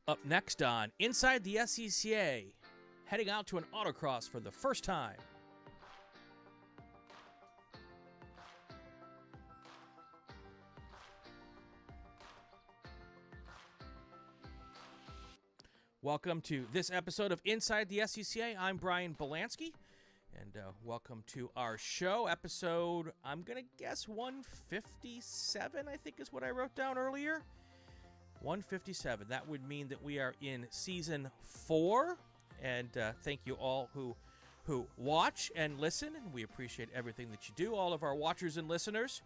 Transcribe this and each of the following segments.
Up next on Inside the SCCA, heading out to an autocross for the first time. Welcome to this episode of Inside the SCCA. I'm Brian Bielanski, and welcome to our show, episode, I'm going to guess 157, I think is what I wrote down earlier. 157. That would mean that we are in season 4, and thank you all who watch and listen, and we appreciate everything that you do, all of our watchers and listeners.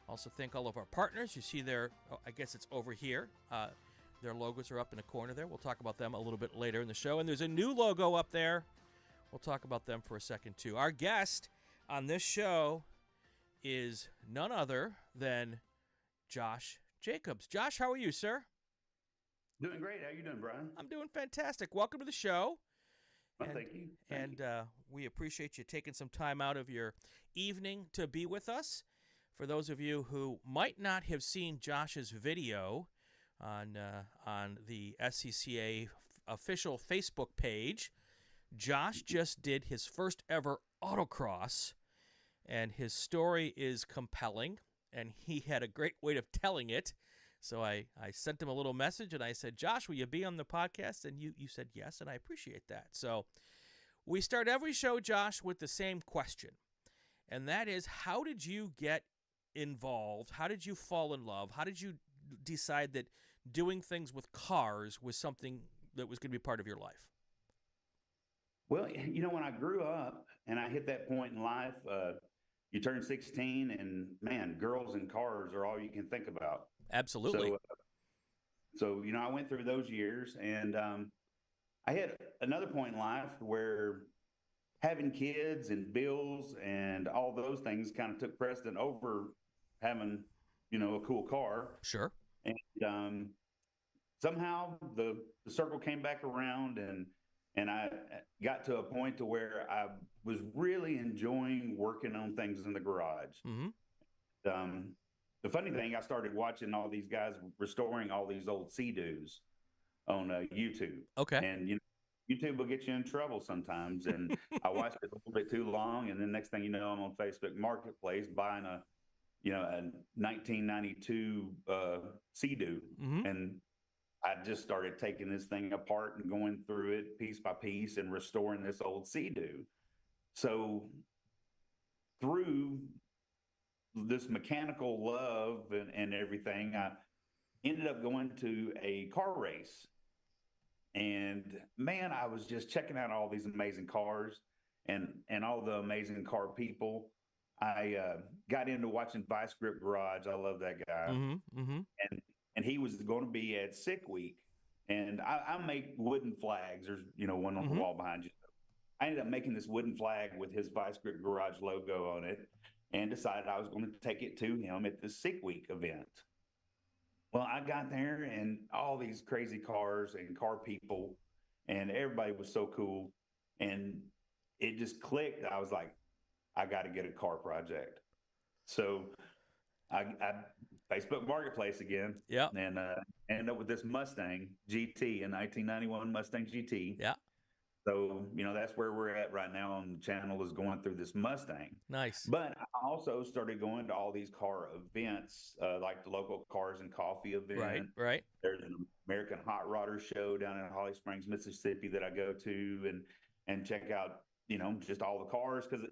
Also thank all of our partners. You see their, I guess it's over here, their logos are up in the corner there. We'll talk about them a little bit later in the show, and there's a new logo up there. We'll talk about them for a second too. Our guest on this show is none other than Josh Jacobs. Josh, how are you, sir? Doing great. How you doing, Brian? I'm doing fantastic. Welcome to the show. Well, thank you. We appreciate you taking some time out of your evening to be with us. For those of you who might not have seen Josh's video on the SCCA official Facebook page, Josh just did his first ever autocross, and his story is compelling, and he had a great way of telling it. So I sent him a little message, and I said, Josh, will you be on the podcast? And you said yes, and I appreciate that. So we start every show, Josh, with the same question, and that is, how did you get involved? How did you fall in love? How did you decide that doing things with cars was something that was going to be part of your life? Well, you know, when I grew up and I hit that point in life, you turn 16 and, man, girls and cars are all you can think about. Absolutely. So you know, I went through those years, and I had another point in life where having kids and bills and all those things kind of took precedent over having, you know, a cool car. Sure. And somehow the circle came back around, and I got to a point to where I was really enjoying working on things in the garage. Mm-hmm. The funny thing, I started watching all these guys restoring all these old Sea-Doos on YouTube. Okay. And, you know, YouTube will get you in trouble sometimes. And I watched it a little bit too long. And then next thing you know, I'm on Facebook Marketplace buying a 1992 Sea-Doo. Mm-hmm. And I just started taking this thing apart and going through it piece by piece and restoring this old Sea-Doo. So through this mechanical love and everything, I ended up going to a car race. And man, I was just checking out all these amazing cars and all the amazing car people. I got into watching Vice Grip Garage. I love that guy. Mm-hmm. Mm-hmm. And he was going to be at Sick Week. And I make wooden flags. There's, you know, one on Mm-hmm. the wall behind you. I ended up making this wooden flag with his Vice Grip Garage logo on it, and decided I was going to take it to him at the Sick Week event. Well, I got there, and all these crazy cars and car people, and everybody was so cool. And it just clicked. I was like, I got to get a car project. So I Facebook Marketplace again. Yeah. And ended up with this Mustang GT, a 1991 Mustang GT. Yeah. So, you know, that's where we're at right now on the channel, is going through this Mustang. Nice. But I also started going to all these car events, like the local Cars and Coffee event. Right. There's an American Hot Rodder show down in Holly Springs, Mississippi that I go to and check out, you know, just all the cars. Because,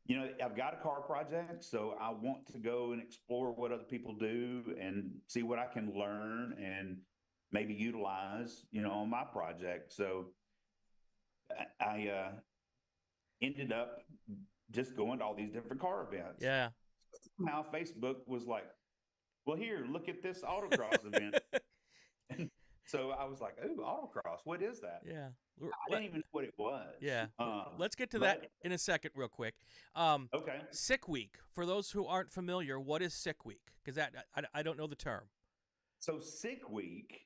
you know, I've got a car project, so I want to go and explore what other people do and see what I can learn and maybe utilize, you know, on my project. So I ended up just going to all these different car events. Yeah. Somehow Facebook was like, well, here, look at this autocross event. And so I was like, ooh, autocross, what is that? Yeah. I didn't even know what it was. Yeah. Let's get to that in a second real quick. Okay. Sick Week. For those who aren't familiar, what is Sick Week? Because I don't know the term. So Sick Week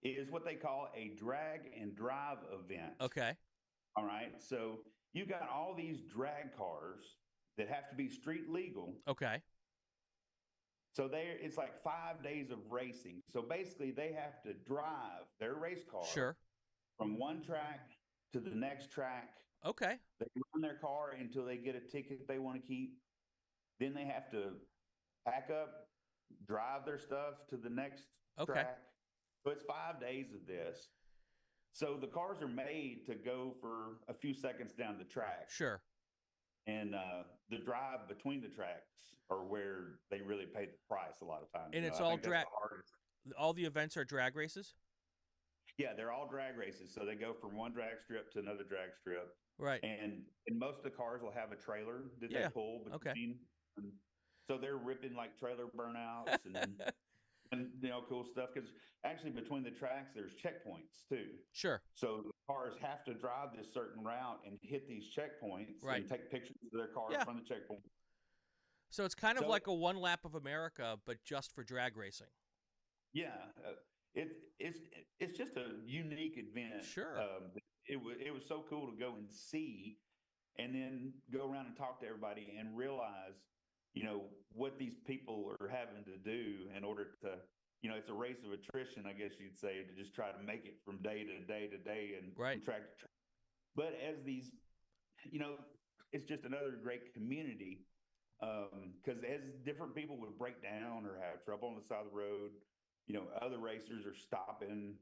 is what they call a drag and drive event. Okay. All right. So you got all these drag cars that have to be street legal. Okay. So it's like 5 days of racing. So basically, they have to drive their race car Sure. from one track to the next track. Okay. They run their car until they get a ticket they want to keep. Then they have to pack up, drive their stuff to the next track. So it's 5 days of this. So the cars are made to go for a few seconds down the track. Sure. And the drive between the tracks are where they really pay the price a lot of times. And it's all drag. All the events are drag races? Yeah, they're all drag races. So they go from one drag strip to another drag strip. Right. And most of the cars will have a trailer that they pull between. Okay. So they're ripping like trailer burnouts and cool stuff. Because actually between the tracks, there's checkpoints too. Sure. So the cars have to drive this certain route and hit these checkpoints and take pictures of their car from the checkpoint. So it's kind of like a one lap of America, but just for drag racing. Yeah. It's just a unique event. Sure. It was so cool to go and see, and then go around and talk to everybody and realize, what these people are having to do in order to, it's a race of attrition, I guess you'd say, to just try to make it from day to day to day and from track to track. But as these, it's just another great community, because as different people would break down or have trouble on the side of the road, other racers are stopping,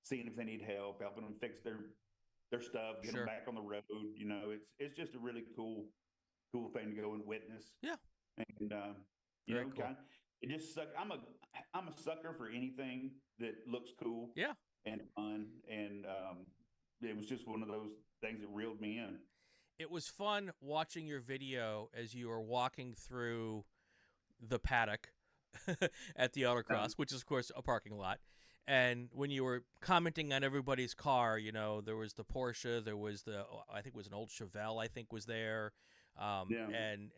seeing if they need help, helping them fix their stuff, get them back on the road. It's just a really cool thing to go and witness. Yeah. And cool. It just sucks. I'm a sucker for anything that looks cool. Yeah. And fun. And it was just one of those things that reeled me in. It was fun watching your video as you were walking through the paddock at the Autocross, which is, of course, a parking lot. And when you were commenting on everybody's car, there was the Porsche, there was I think it was an old Chevelle, I think was there. And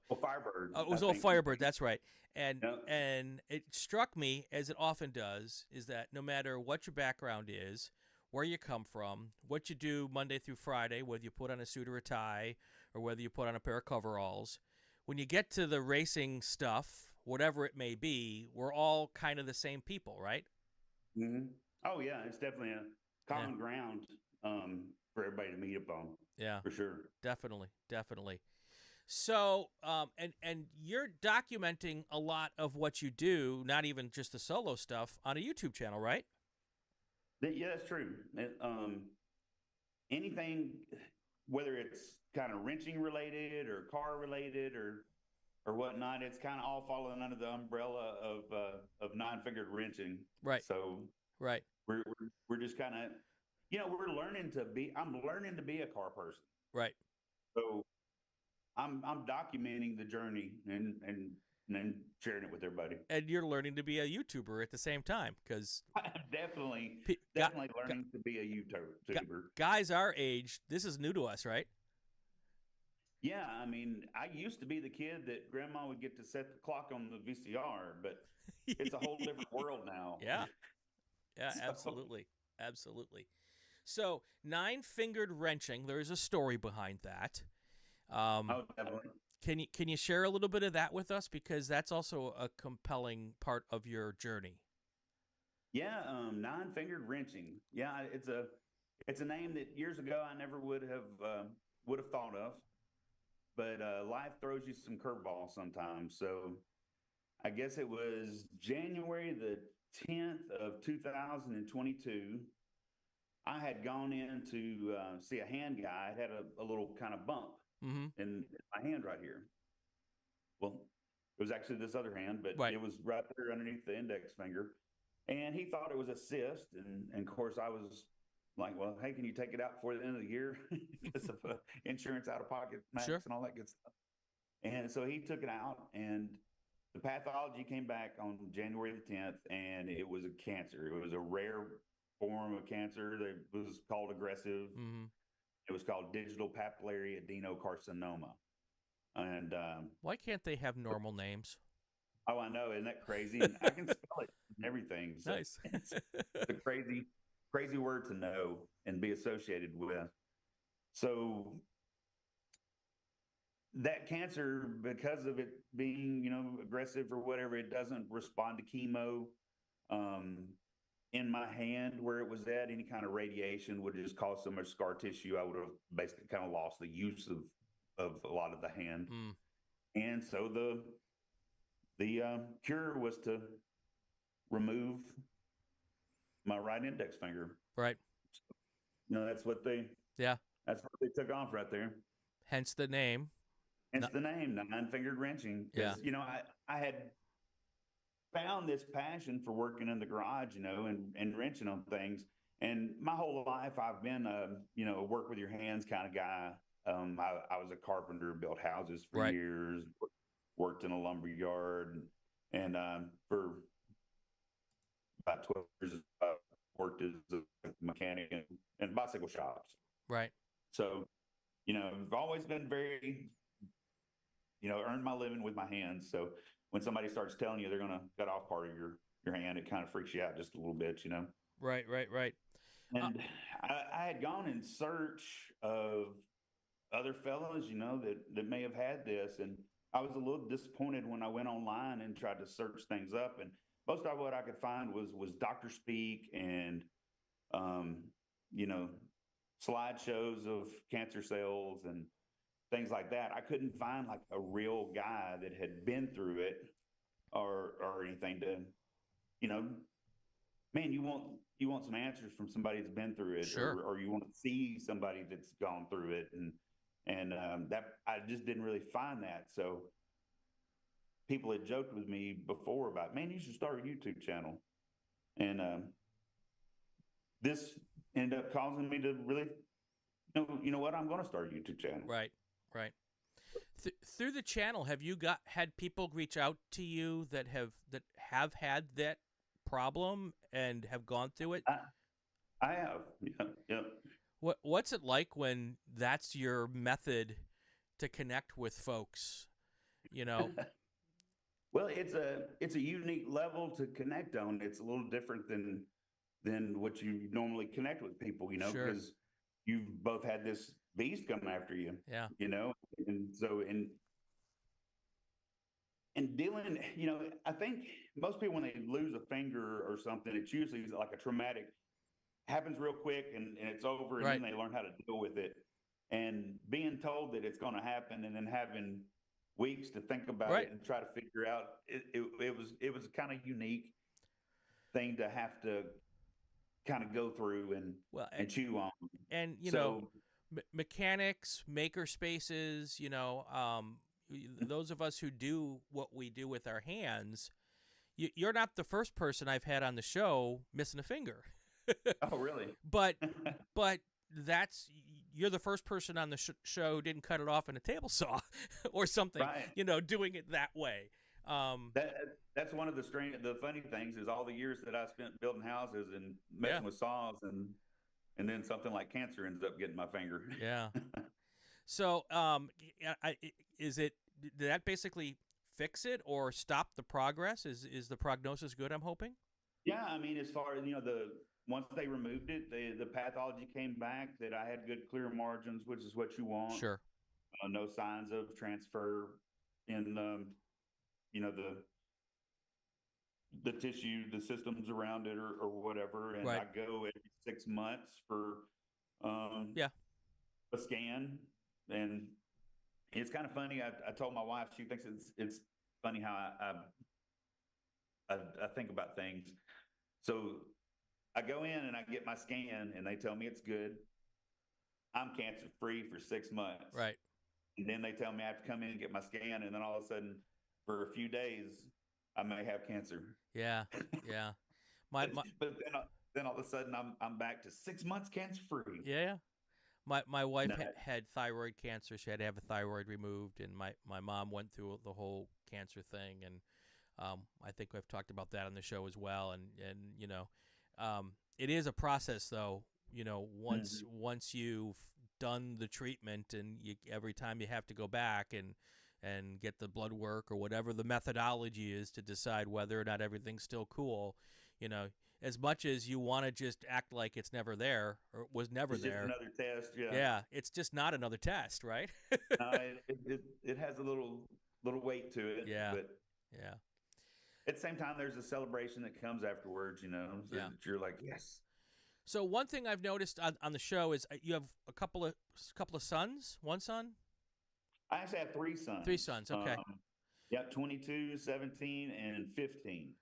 Firebird. It was all Firebird. That's right. And it struck me, as it often does, is that no matter what your background is, where you come from, what you do Monday through Friday, whether you put on a suit or a tie, or whether you put on a pair of coveralls, when you get to the racing stuff, whatever it may be, we're all kind of the same people, right? Mm-hmm. Oh yeah, it's definitely a common ground for everybody to meet upon. Yeah, for sure. Definitely. So, and you're documenting a lot of what you do, not even just the solo stuff, on a YouTube channel, right? Yeah, that's true. Anything, whether it's kind of wrenching related or car related or whatnot, it's kind of all falling under the umbrella of nine-fingered wrenching. Right. So we're just kind of, I'm learning to be a car person. Right. So I'm documenting the journey and sharing it with everybody. And you're learning to be a YouTuber at the same time, because definitely learning to be a YouTuber. Guys our age, this is new to us, right? Yeah, I mean, I used to be the kid that grandma would get to set the clock on the VCR, but it's a whole different world now. Yeah, absolutely. So, nine-fingered wrenching, there's a story behind that. Definitely. Can you share a little bit of that with us, because that's also a compelling part of your journey? Yeah, nine-fingered wrenching. Yeah, it's a name that years ago I never would have thought of. But life throws you some curveballs sometimes. So I guess it was January the 10th of 2022. I had gone in to see a hand guy. I had a little kind of bump in my hand right here. Well, it was actually this other hand, but it was right there underneath the index finger. And he thought it was a cyst. And of course, I was like, well, hey, can you take it out before the end of the year because of insurance out-of-pocket max and all that good stuff? And so he took it out, and the pathology came back on January the 10th, and it was a cancer. It was a rare form of cancer that was called aggressive. Mm-hmm. It was called digital papillary adenocarcinoma. And why can't they have normal names? Oh, I know. Isn't that crazy? And I can spell it and everything. So nice. It's a crazy word to know and be associated with. So that cancer, because of it being, aggressive or whatever, it doesn't respond to chemo. In my hand where it was at, any kind of radiation would just cause so much scar tissue. I would have basically kind of lost the use of a lot of the hand. And so the cure was to remove my right index finger. Right. That's what they took off right there. Hence the name. Hence the name, 9-fingered wrenching. Yeah. I had found this passion for working in the garage, and wrenching on things. And my whole life I've been a work with your hands kind of guy. I was a carpenter, built houses for years, worked in a lumber yard, and for about 12 years, worked as a mechanic in bicycle shops. Right. So, I've always been very, earned my living with my hands. So when somebody starts telling you they're going to cut off part of your hand, it kind of freaks you out just a little bit, Right. And I had gone in search of other fellows, that may have had this. And I was a little disappointed when I went online and tried to search things up. And most of what I could find was doctor speak and, slideshows of cancer cells and things like that. I couldn't find like a real guy that had been through it or anything to, man, you want some answers from somebody that's been through it. Sure. Or you want to see somebody that's gone through it. And that I just didn't really find that. So people had joked with me before about, man, you should start a YouTube channel. And this ended up causing me to really, you know what, I'm going to start a YouTube channel. Right. Through the channel, have you had people reach out to you that have had that problem and have gone through it? I have. Yeah. What's it like when that's your method to connect with folks? Well, it's a unique level to connect on. It's a little different than what you normally connect with people, Sure. because you've both had this beast come after you. Yeah. And so and dealing, I think most people when they lose a finger or something, it's usually like a traumatic, happens real quick and it's over, and then they learn how to deal with it. And being told that it's going to happen and then having weeks to think about it and try to figure out, it was kind of unique thing to have to kind of go through and chew on. And mechanics, maker spaces, those of us who do what we do with our hands, you're not the first person I've had on the show missing a finger. Oh, really? But you're the first person on the show who didn't cut it off in a table saw or something, doing it that way. That's one of the funny things is all the years that I spent building houses and messing with saws, and then something like cancer ends up getting my finger. Yeah. So, did that basically fix it or stop the progress? Is the prognosis good, I'm hoping? Yeah, I mean, as far as, once they removed it, the pathology came back that I had good clear margins, which is what you want. Sure. No signs of transfer in, the tissue, the systems around it or whatever. And I go every 6 months for a scan. And it's kind of funny. I told my wife, she thinks it's funny how I think about things. So I go in and I get my scan and they tell me it's good. I'm cancer free for 6 months. Right. And then they tell me I have to come in and get my scan. And then all of a sudden for a few days, I may have cancer. Yeah. Yeah. But then all of a sudden I'm back to 6 months cancer free. Yeah. My wife had thyroid cancer. She had to have a thyroid removed, and my mom went through the whole cancer thing, and I think I've talked about that on the show as well. And it is a process, though. Once you've done the treatment, and every time you have to go back and get the blood work or whatever the methodology is to decide whether or not everything's still cool, You know, as much as you want to just act like it's never there or was never It's there. just another test. Yeah. Yeah, it's just not another test, right? It has a little weight to it. Yeah. But Yeah. at the same time, there's a celebration that comes afterwards, so Yeah. that you're like, yes. So one thing I've noticed on the show is you have a couple of sons, one son? I actually have 3 sons. 3 sons, okay. 22, 17, and 15.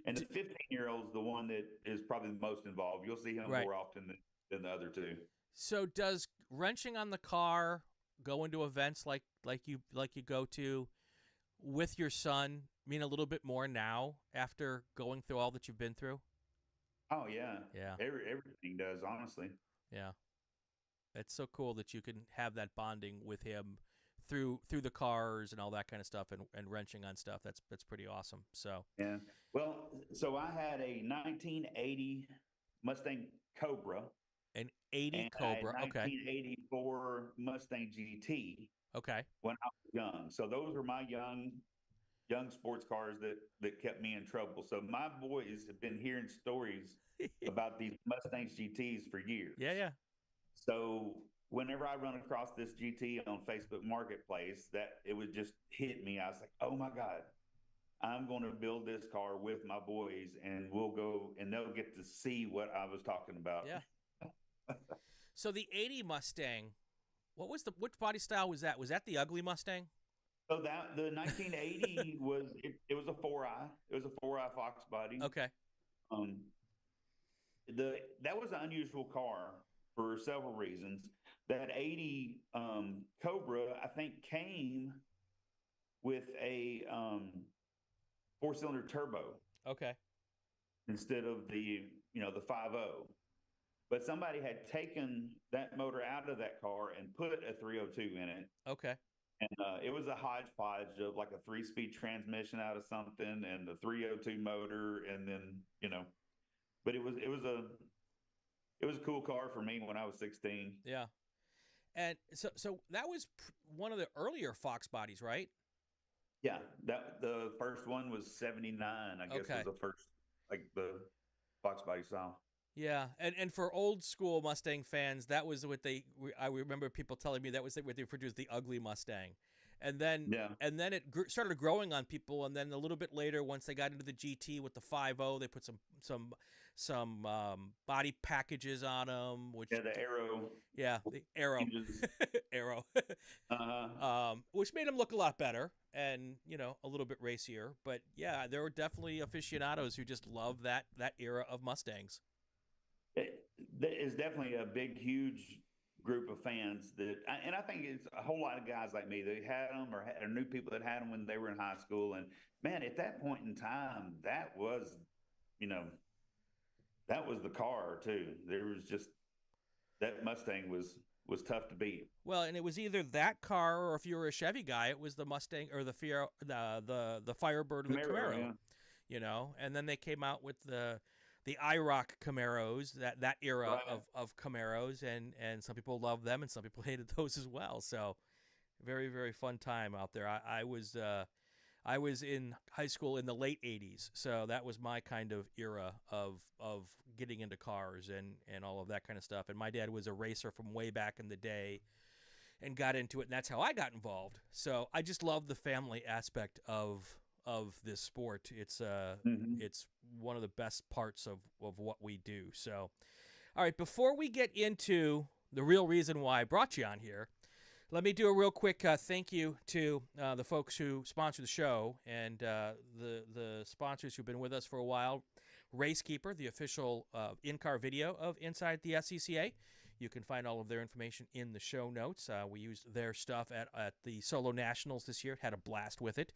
And the 15-year-old is the one that is probably the most involved. You'll see him more often than the other 2. So does wrenching on the car go into events like you go to with your son mean a little bit more now after going through all that you've been through? Oh yeah. Yeah. Everything does, honestly. Yeah. It's so cool that you can have that bonding with him through the cars and all that kind of stuff and wrenching on stuff. That's pretty awesome. So yeah. Well, so I had a 1980 Mustang Cobra. An 80 and Cobra. a Okay. 1984 Mustang GT. Okay. When I was young. So those were my young sports cars that kept me in trouble. So my boys have been hearing stories about these Mustang GTs for years. Yeah, yeah. So whenever I run across this GT on Facebook Marketplace, that it would just hit me. I was like, oh my God, I'm going to build this car with my boys and we'll go and they'll get to see what I was talking about. Yeah. So the 80 Mustang, which body style was that? Was that the ugly Mustang? So the 1980 it was a 4i. It was a 4i Fox body. Okay. That was an unusual car for several reasons. That 80 Cobra, I think, came with a 4-cylinder turbo. Okay. Instead of the 5.0. But somebody had taken that motor out of that car and put a 302 in it. Okay. And it was a hodgepodge of like a 3-speed transmission out of something and the 302 motor. And then, but it was a cool car for me when I was 16. Yeah. And so that was one of the earlier Fox bodies, right? Yeah. The first one was 79, I guess was the first, like the Fox body style. Yeah, and for old school Mustang fans, that was what I remember people telling me that was what they produced, the ugly Mustang, and then it started growing on people, and then a little bit later, once they got into the GT with the 5.0, they put some body packages on them, which the Aero. Yeah, the Aero, Aero, which made them look a lot better and a little bit racier. But yeah, there were definitely aficionados who just loved that era of Mustangs. There is definitely a big, huge group of fans and I think it's a whole lot of guys like me that had them or knew people that had them when they were in high school. And man, at that point in time, that was, that was the car too. There was just, that Mustang was tough to beat. Well, and it was either that car or if you were a Chevy guy, it was the Mustang or the Firebird or the Camaro, and then they came out with the IROC Camaros, that era of Camaros, and some people loved them and some people hated those as well. So very, very fun time out there. I was in high school in the late 80s, so that was my kind of era of getting into cars and all of that kind of stuff. And my dad was a racer from way back in the day and got into it, and that's how I got involved. So I just love the family aspect of this sport. It's it's one of the best parts of what we do. So, all right, before we get into the real reason why I brought you on here, let me do a real quick thank you to the folks who sponsor the show and the sponsors who've been with us for a while. Racekeeper, the official in-car video of Inside the SCCA. You can find all of their information in the show notes. We used their stuff at the Solo Nationals this year. Had a blast with it.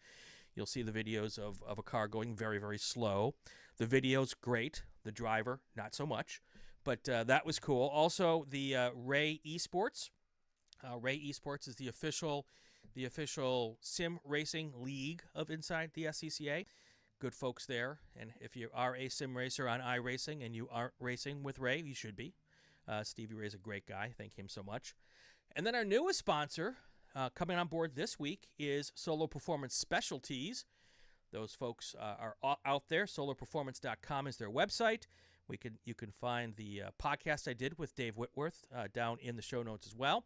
You'll see the videos of a car going very, very slow. The video's great. The driver, not so much. But that was cool. Also, the Ray Esports. Ray Esports is the official sim racing league of Inside the SCCA. Good folks there. And if you are a sim racer on iRacing and you aren't racing with Ray, you should be. Stevie Ray's a great guy. Thank him so much. And then our newest sponsor coming on board this week is Solo Performance Specialties. Those folks are out there. Solarperformance.com is their website. You can find the podcast I did with Dave Whitworth down in the show notes as well.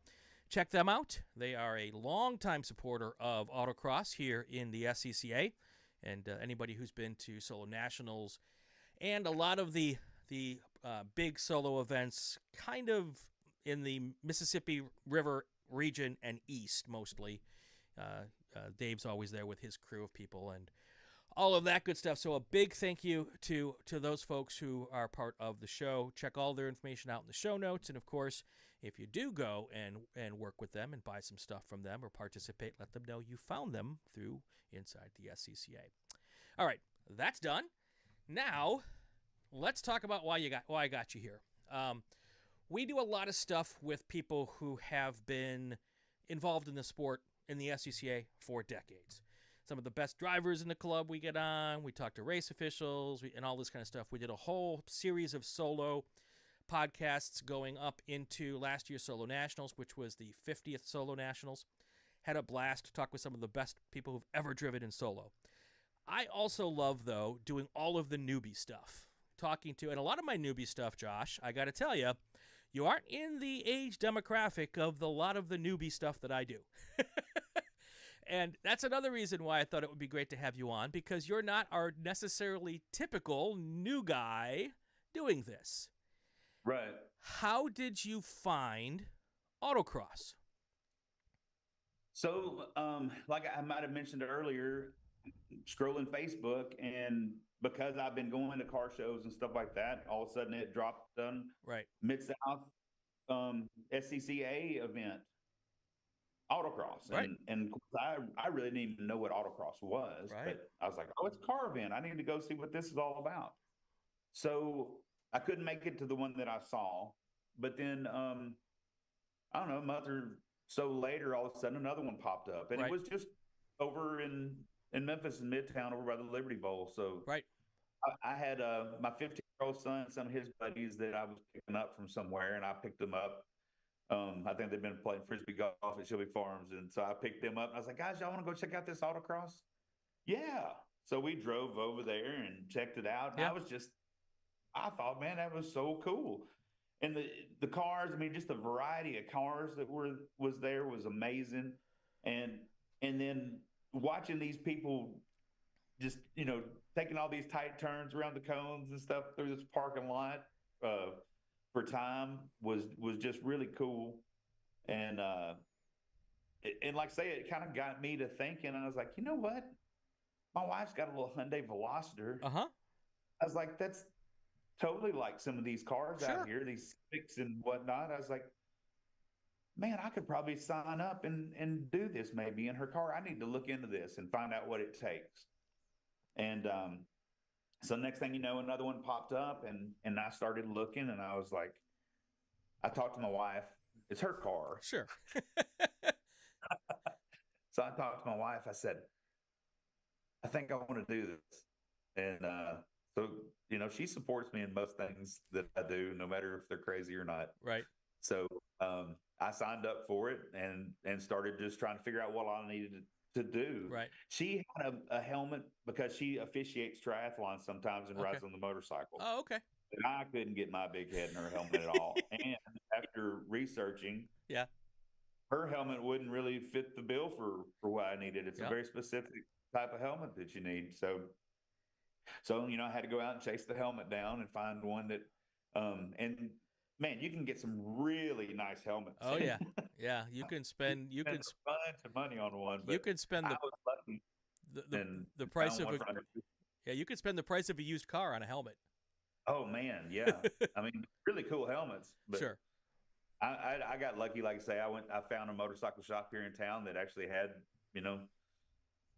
Check them out. They are a longtime supporter of Autocross here in the SCCA, and anybody who's been to Solo Nationals and a lot of the big solo events kind of in the Mississippi River region and east mostly. Dave's always there with his crew of people and all of that good stuff. So a big thank you to those folks who are part of the show. Check all their information out in the show notes. And, of course, if you do go and work with them and buy some stuff from them or participate, let them know you found them through Inside the SCCA. All right, that's done. Now, let's talk about why I got you here. We do a lot of stuff with people who have been involved in the sport in the SCCA for decades. Some of the best drivers in the club we get on. We talk to race officials and all this kind of stuff. We did a whole series of solo podcasts going up into last year's Solo Nationals, which was the 50th Solo Nationals. Had a blast to talk with some of the best people who've ever driven in solo. I also love, though, doing all of the newbie stuff. And a lot of my newbie stuff, Josh, I got to tell you, you aren't in the age demographic of a lot of the newbie stuff that I do. And that's another reason why I thought it would be great to have you on, because you're not our necessarily typical new guy doing this. Right. How did you find autocross? So, like I might have mentioned earlier, scrolling Facebook, and because I've been going to car shows and stuff like that, all of a sudden it dropped on right. Mid-South SCCA event. Autocross. Right. And I really didn't even know what autocross was. Right. But I was like, oh, it's a car event. I need to go see what this is all about. So I couldn't make it to the one that I saw. But then, I don't know, a month or so later, all of a sudden another one popped up. And right. it was just over in Memphis in Midtown over by the Liberty Bowl. So right. I had my 15-year-old son, some of his buddies that I was picking up from somewhere, and I picked them up. I think they've been playing Frisbee golf at Shelby Farms. And so I picked them up and I was like, guys, y'all want to go check out this autocross? Yeah. So we drove over there and checked it out. And yeah. I thought, man, that was so cool. And the cars, I mean, just the variety of cars that was there was amazing. And then watching these people just, taking all these tight turns around the cones and stuff through this parking lot, for time was just really cool. And like I say, it kind of got me to thinking. I was like, you know what? My wife's got a little Hyundai Veloster. Uh-huh. I was like, that's totally like some of these cars sure. out here, these Civics and whatnot. I was like, man, I could probably sign up and do this maybe in her car. I need to look into this and find out what it takes. And so next thing you know, another one popped up, and I started looking, and I was like, I talked to my wife. It's her car. Sure. So I talked to my wife. I said, I think I want to do this. And so, she supports me in most things that I do, no matter if they're crazy or not. Right. So I signed up for it and started just trying to figure out what I needed to do. Right. She had a helmet because she officiates triathlons sometimes and rides on the motorcycle. Oh, okay. And I couldn't get my big head in her helmet at all. And after researching, yeah, her helmet wouldn't really fit the bill for what I needed. It's a very specific type of helmet that you need. So I had to go out and chase the helmet down and find one that and man, you can get some really nice helmets. Oh yeah, yeah. You can spend a bunch of money on one. But you can spend I was lucky the price of you can spend the price of a used car on a helmet. Oh man, yeah. I mean, really cool helmets. But sure. I got lucky. Like I say, I found a motorcycle shop here in town that actually had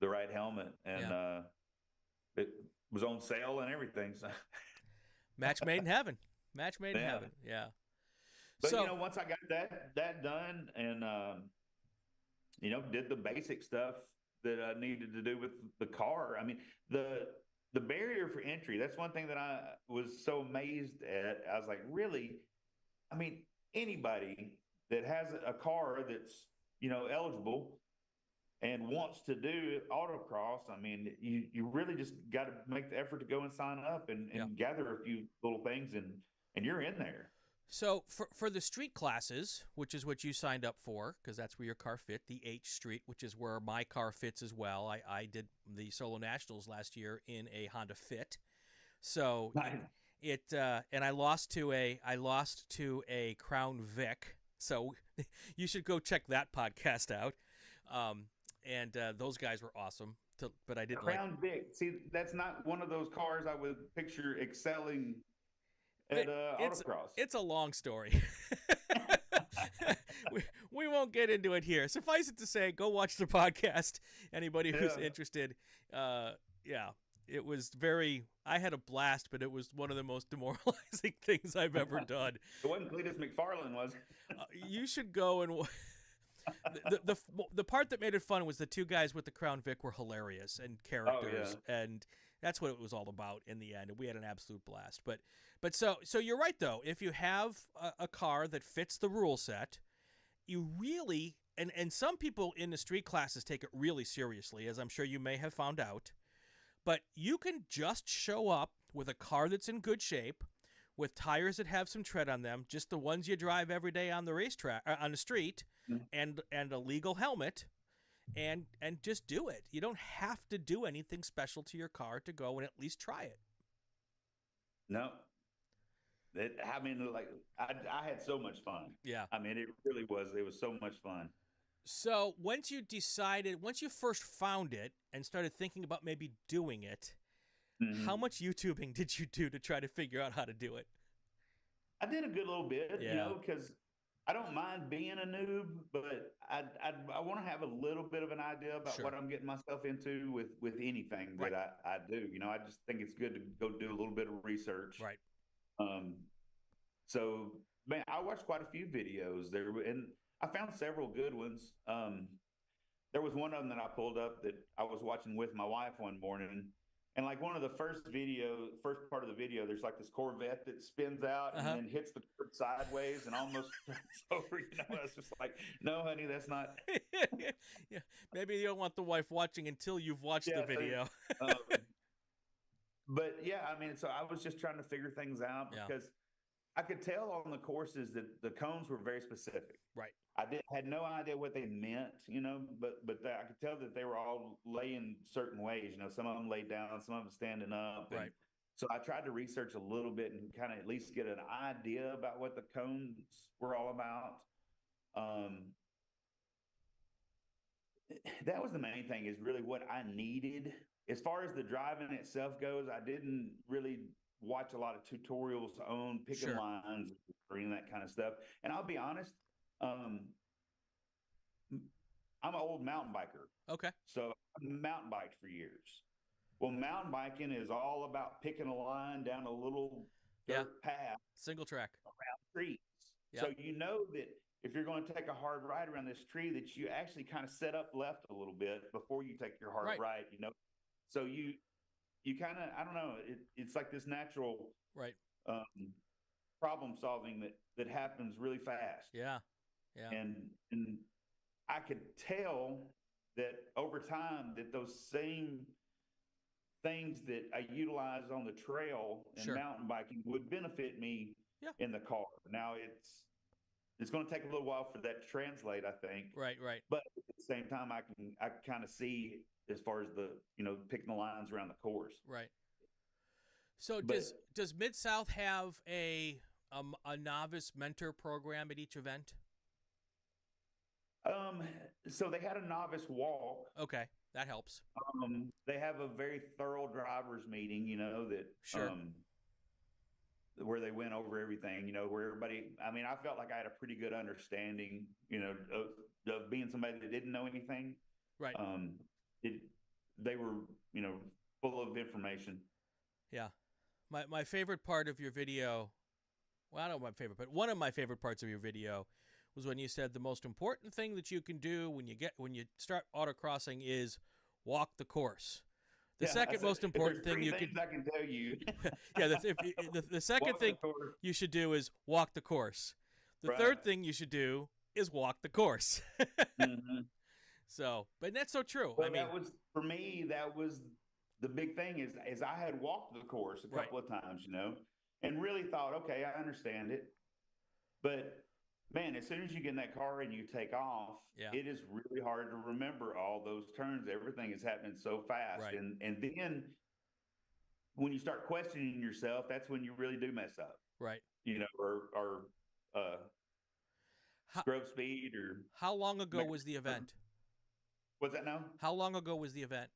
the right helmet, and it was on sale and everything. So. Match made in heaven. Match made in heaven. Yeah. But once I got that done and did the basic stuff that I needed to do with the car. I mean, the barrier for entry, that's one thing that I was so amazed at. I was like, really? I mean, anybody that has a car that's, eligible and wants to do autocross, I mean, you really just got to make the effort to go and sign up and gather a few little things, and you're in there. So for the street classes, which is what you signed up for, because that's where your car fit, the H Street, which is where my car fits as well. I did the Solo Nationals last year in a Honda Fit, so and I lost to a Crown Vic. So you should go check that podcast out. And those guys were awesome. But I didn't Crown Vic. See, that's not one of those cars I would picture excelling at autocross. It's a long story. we won't get into it here. Suffice it to say, go watch the podcast. Anybody who's interested. It was I had a blast, but it was one of the most demoralizing things I've ever done. It wasn't Cletus McFarland, was it? You should go and the part that made it fun was the two guys with the Crown Vic were hilarious and characters, and that's what it was all about in the end. And we had an absolute blast. But so you're right though. If you have a car that fits the rule set, you really and some people in the street classes take it really seriously, as I'm sure you may have found out. But you can just show up with a car that's in good shape, with tires that have some tread on them, just the ones you drive every day on the racetrack, on the street, and a legal helmet, and just do it. You don't have to do anything special to your car to go and at least try it. No. I had so much fun. Yeah. I mean, it really was. It was so much fun. So once you first found it and started thinking about maybe doing it, how much YouTubing did you do to try to figure out how to do it? I did a good little bit, because I don't mind being a noob, but I want to have a little bit of an idea about what I'm getting myself into with anything that I do. I just think it's good to go do a little bit of research. Right. So, man, I watched quite a few videos there, and I found several good ones. There was one of them that I pulled up that I was watching with my wife one morning. And like one of the first part of the video, there's like this Corvette that spins out and then hits the curb sideways and almost turns over. It's just like, no, honey, that's not. Yeah, maybe you don't want the wife watching until you've watched the video. But yeah, I mean, so I was just trying to figure things out because I could tell on the courses that the cones were very specific. Right. I had no idea what they meant, but I could tell that they were all laying certain ways. Some of them laid down, some of them standing up. Right. So I tried to research a little bit and kind of at least get an idea about what the cones were all about. That was the main thing, is really what I needed. As far as the driving itself goes, I didn't really watch a lot of tutorials on picking lines or any of that kind of stuff. And I'll be honest, I'm an old mountain biker. Okay. So I mountain biked for years. Well, mountain biking is all about picking a line down a little dirt path. Single track. Around trees. Yep. So that if you're going to take a hard ride around this tree, that you actually kind of set up left a little bit before you take your hard ride, So you kind of, I don't know, it's like this natural problem solving that happens really fast. Yeah. Yeah. And I could tell that over time that those same things that I utilize on the trail and mountain biking would benefit me in the car. Now it's going to take a little while for that to translate, I think. Right. But at the same time, I kind of see as far as the picking the lines around the course. Right. So does Mid-South have a novice mentor program at each event? So they had a novice walk. Okay, that helps. They have a very thorough drivers meeting, where they went over everything, where everybody, I mean, I felt like I had a pretty good understanding, of being somebody that didn't know anything. Right. They were, full of information. Yeah. My favorite part of your video, well, I don't know my favorite, but one of my favorite parts of your video was when you said the most important thing that you can do when you start autocrossing is walk the course. The second most important thing you can I can tell you. The second thing you should do is walk the course. The third thing you should do is walk the course. So, but that's so true. Well, I mean, that was for me. That was the big thing is I had walked the course a couple of times, and really thought, okay, I understand it. But man, as soon as you get in that car and you take off, yeah, it is really hard to remember all those turns. Everything is happening so fast, right, and then when you start questioning yourself, that's when you really do mess up. right. Or How, scrub speed or how long ago was the event? what's that now? How long ago was the event?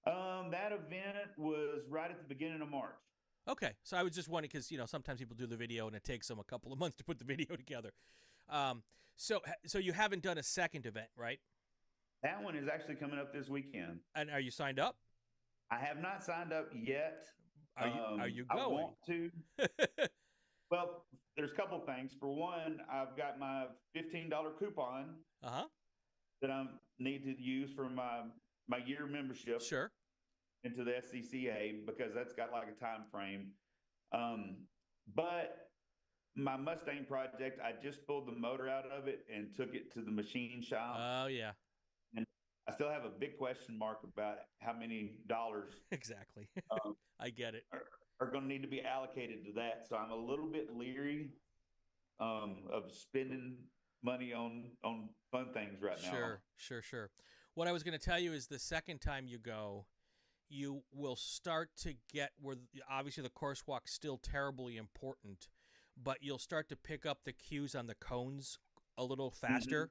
That event was right at the beginning of March. Okay, so I was just wondering because sometimes people do the video and it takes them a couple of months to put the video together. So you haven't done a second event, right? That one is actually coming up this weekend. And are you signed up? I have not signed up yet. Are you going? I want to. Well, there's a couple things. For one, I've got my $15 coupon that I need to use for my year membership. Sure. Into the SCCA because that's got like a time frame. But my Mustang project, I just pulled the motor out of it and took it to the machine shop. Oh, yeah. And I still have a big question mark about how many dollars exactly. I get it. Are going to need to be allocated to that. So I'm a little bit leery of spending money on fun things right now. Sure. What I was going to tell you is the second time you go, you will start to get where obviously the course walk's still terribly important, but you'll start to pick up the cues on the cones a little faster,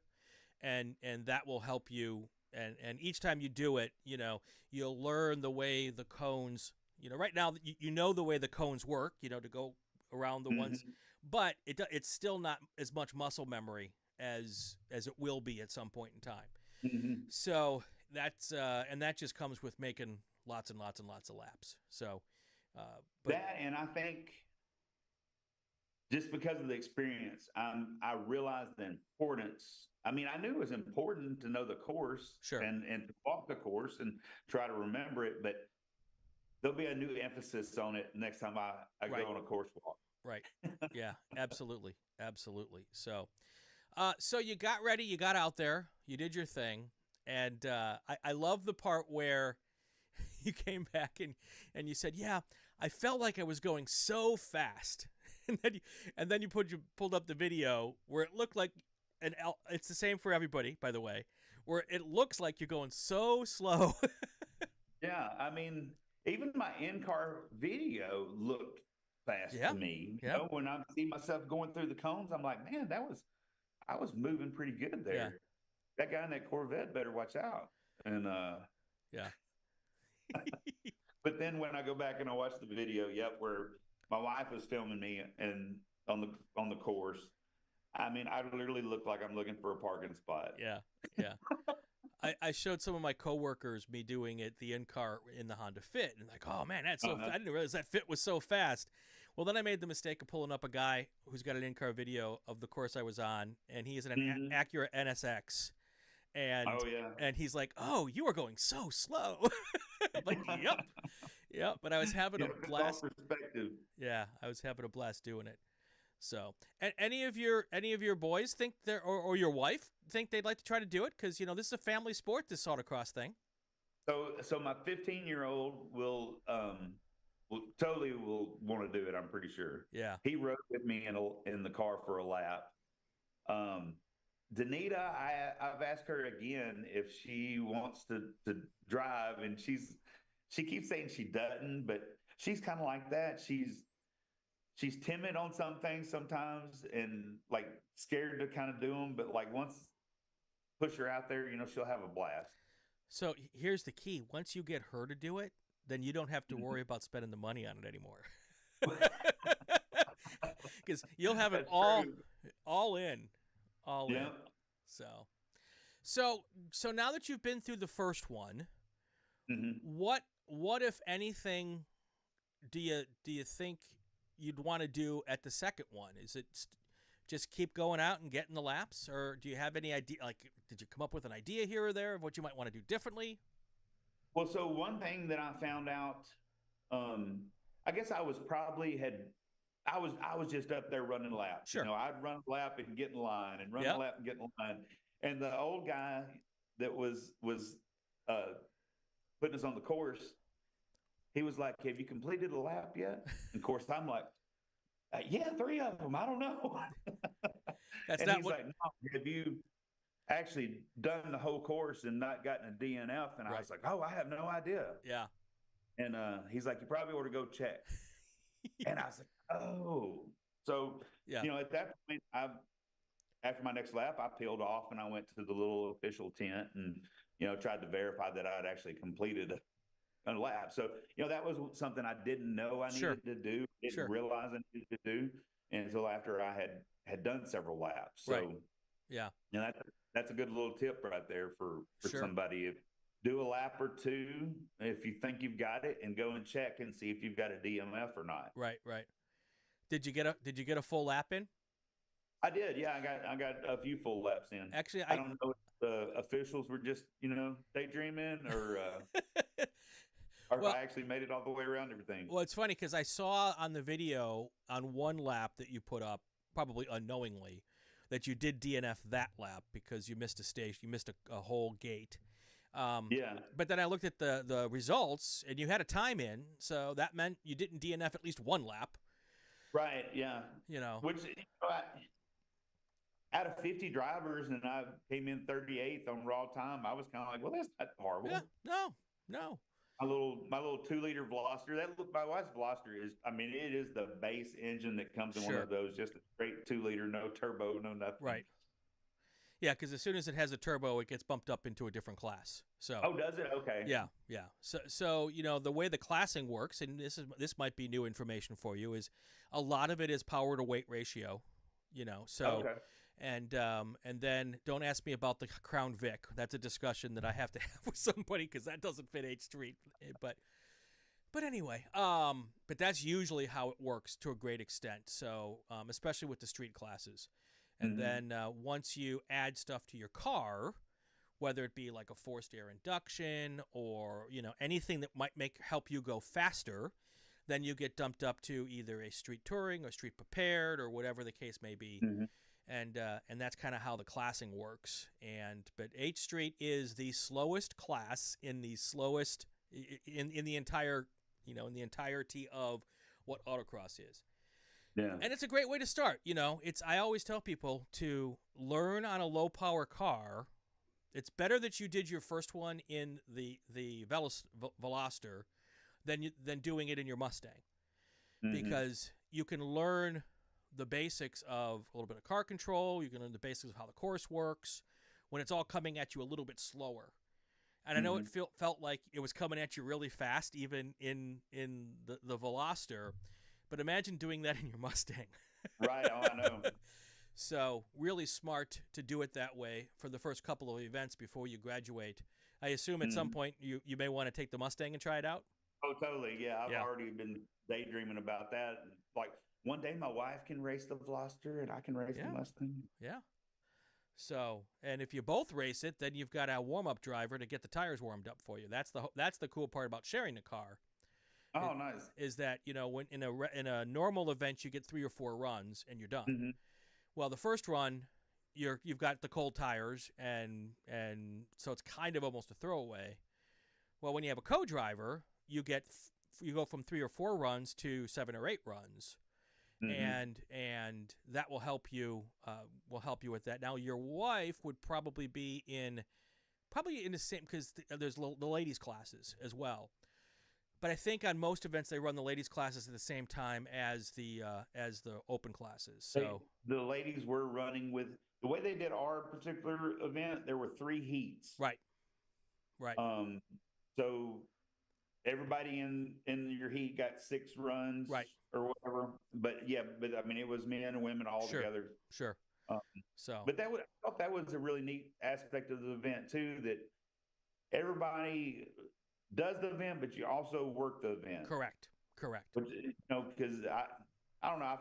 and that will help you. And each time you do it, you'll learn the way the cones. Right now you know the way the cones work. To go around the ones, but it's still not as much muscle memory as it will be at some point in time. So that's and that just comes with making lots and lots and lots of laps. So that, and I think just because of the experience, I realized the importance. I mean, I knew it was important to know the course and to walk the course and try to remember it, but there'll be a new emphasis on it next time I go on a course walk. Right. Yeah, absolutely. So, so you got ready, you got out there, you did your thing. And I love the part where you came back and you said, yeah, I felt like I was going so fast. and then you pulled up the video where it looked like it's the same for everybody, by the way, where it looks like you're going so slow. Yeah, I mean, even my in-car video looked fast to me. When I see myself going through the cones, I'm like, man, I was moving pretty good there. Yeah. That guy in that Corvette better watch out. And yeah. But then when I go back and I watch the video, where my wife was filming me and on the course, I mean, I literally look like I'm looking for a parking spot. Yeah. I showed some of my coworkers me doing it, the in-car in the Honda Fit, and like, oh man, that's so I didn't realize that Fit was so fast. Well, then I made the mistake of pulling up a guy who's got an in-car video of the course I was on, and he is in an Acura NSX. And and he's like, "Oh, you are going so slow." I'm like, "Yep." But I was having a blast. Perspective. Yeah, I was having a blast doing it. So, and any of your boys think or your wife think they'd like to try to do it? Because this is a family sport, this autocross thing. So my 15-year-old will totally want to do it. I'm pretty sure. Yeah. He rode with me in the car for a lap. Danita, I've asked her again if she wants to drive, and she keeps saying she doesn't, but she's kind of like that. She's timid on some things sometimes, and like scared to kind of do them. But like once push her out there, she'll have a blast. So here's the key: once you get her to do it, then you don't have to worry about spending the money on it anymore, because you'll have it all in. In. So now that you've been through the first one, what if anything do you think you'd want to do at the second one? Is it just keep going out and getting the laps, or do you have any idea? Like, did you come up with an idea here or there of what you might want to do differently? Well, so one thing that I found out, I guess I was just up there running laps. Sure. I'd run a lap and get in line and run a lap and get in line. And the old guy that was putting us on the course, he was like, "Have you completed a lap yet?" And of course, I'm like, "Yeah, 3 of them. I don't know." That's And not he's what. like, "No, have you actually done the whole course and not gotten a DNF?" And I Right. was like, "Oh, I have no idea." Yeah. And he's like, "You probably ought to go check." And I was like, "Oh." So, Yeah. at that point, after my next lap, I peeled off and I went to the little official tent and, tried to verify that I'd actually completed a lap. So, that was something I didn't know I Sure. needed to do, didn't Sure. realize I needed to do until after I had done several laps. So, Right. Yeah. That's a good little tip right there for Sure. somebody. Do a lap or two if you think you've got it, and go and check and see if you've got a DMF or not. Right. Right. Did you get a full lap in? I did. Yeah, I got a few full laps in. Actually, I don't know if the officials were just daydreaming or or if well, I actually made it all the way around everything. well, it's funny because I saw on the video on one lap that you put up, probably unknowingly, that you did DNF that lap because you missed a station, you missed a whole gate. Yeah. But then I looked at the results, and you had a time in, so that meant you didn't DNF at least one lap. Right. Yeah. Which out of 50 drivers, and I came in 38th on raw time, I was kind of like, well, that's not horrible. Yeah. No. My little 2-liter Veloster. My wife's Veloster is, it is the base engine that comes in one of those, just a straight 2-liter, no turbo, no nothing. Right. Yeah, because as soon as it has a turbo, it gets bumped up into a different class. So. Oh, does it? Okay. Yeah. So the way the classing works, and this might be new information for you, is a lot of it is power to weight ratio. So. Okay. And then don't ask me about the Crown Vic. That's a discussion that I have to have with somebody because that doesn't fit H Street. But anyway, but that's usually how it works to a great extent. So especially with the street classes, and then once you add stuff to your car, whether it be like a forced air induction or anything that might help you go faster, then you get dumped up to either a street touring or street prepared or whatever the case may be. And that's kind of how the classing works. But H Street is the slowest class in the slowest in the entire in the entirety of what autocross is. Yeah. And it's a great way to start. I always tell people to learn on a low power car. It's better that you did your first one in the Veloster than doing it in your Mustang, because you can learn the basics of a little bit of car control. You can learn the basics of how the course works when it's all coming at you a little bit slower. And I know it felt like it was coming at you really fast, even in the Veloster. But imagine doing that in your Mustang. Right. Oh, I know. So really smart to do it that way for the first couple of events before you graduate. I assume at some point you may want to take the Mustang and try it out. Oh, totally. Yeah, I've already been daydreaming about that. Like, one day my wife can race the Veloster and I can race the Mustang. Yeah. So, and if you both race it, then you've got a warm-up driver to get the tires warmed up for you. That's the cool part about sharing the car. Oh, nice. Is that when in a normal event you get 3 or 4 runs and you're done. Well, the first run you've got the cold tires and so it's kind of almost a throwaway. Well, when you have a co-driver, you go from 3 or 4 runs to 7 or 8 runs. And that will help you with that. Now your wife would probably be in the same, because there's the ladies classes as well. But I think on most events they run the ladies classes at the same time as the open classes. So the ladies were running with the way they did our particular event. There were 3 heats. Right. So everybody in your heat got 6 runs, right, or whatever. But it was men and women all together. Sure. But I thought that was a really neat aspect of the event too, that everybody does the event, but you also work the event. Correct. Which, because I don't know,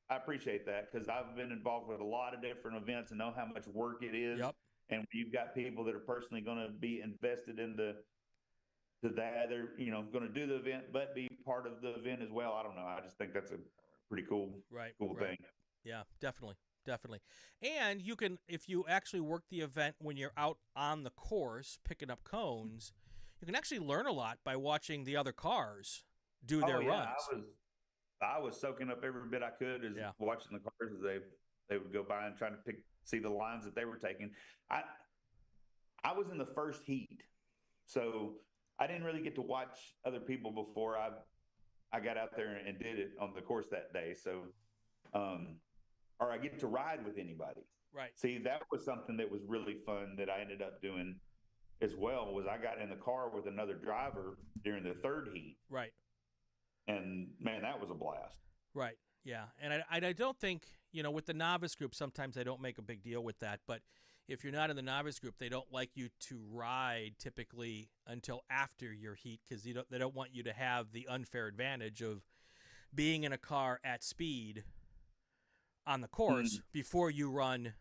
I appreciate that, because I've been involved with a lot of different events and know how much work it is. Yep. And you've got people that are personally going to be invested into that. They're going to do the event but be part of the event as well. I don't know. I just think that's a pretty cool thing. Yeah, definitely. definitely. And you can, if you actually work the event when you're out on the course picking up cones, you can actually learn a lot by watching the other cars do their runs. I was soaking up every bit I could as watching the cars as they would go by and trying to see the lines that they were taking. I was in the first heat, so I didn't really get to watch other people before I got out there and did it on the course that day. So, or I get to ride with anybody. Right. See, that was something that was really fun that I ended up doing as well, was I got in the car with another driver during the third heat. Right. And man, that was a blast. Right. Yeah. And I don't think, with the novice group, sometimes they don't make a big deal with that. But if you're not in the novice group, they don't like you to ride typically until after your heat, because they don't want you to have the unfair advantage of being in a car at speed on the course before you run,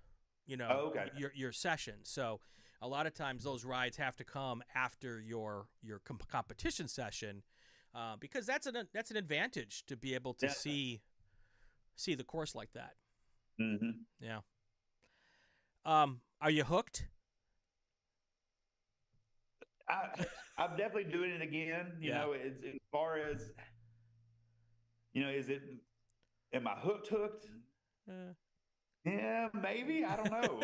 your session. So a lot of times those rides have to come after your competition session, because that's an advantage to be able to see the course like that. Mm-hmm. Yeah. Are you hooked? I'm definitely doing it again. You know, as far as, am I hooked? Yeah, maybe. I don't know.